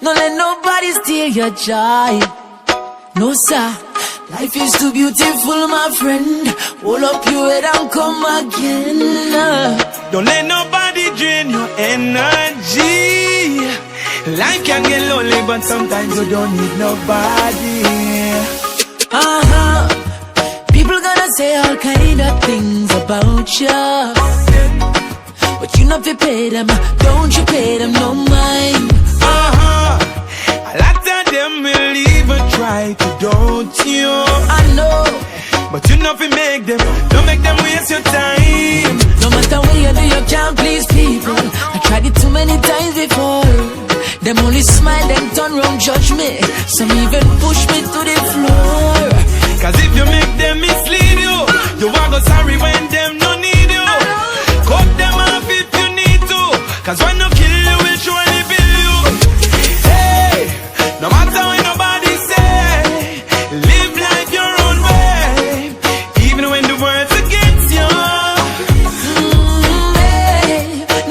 Don't let nobody steal your joy. No sir, life is too beautiful, my friend. Hold up your head and come again. Don't let nobody drain your energy. Life can get lonely, but sometimes you don't need nobody. People gonna say all kind of things about you, but you not fi pay them. Don't you pay them no mind. A lot of them will even try to doubt you. I know, but you not fi make them. Don't make them waste your time. no matter what you do, you can't please people. I tried it too many times before. Them only smile, then turn round, judge me. Some even push me to the floor. Cause if you make them mislead you, you won't go sorry when them no need you. Cut them off if you need to. Cause when you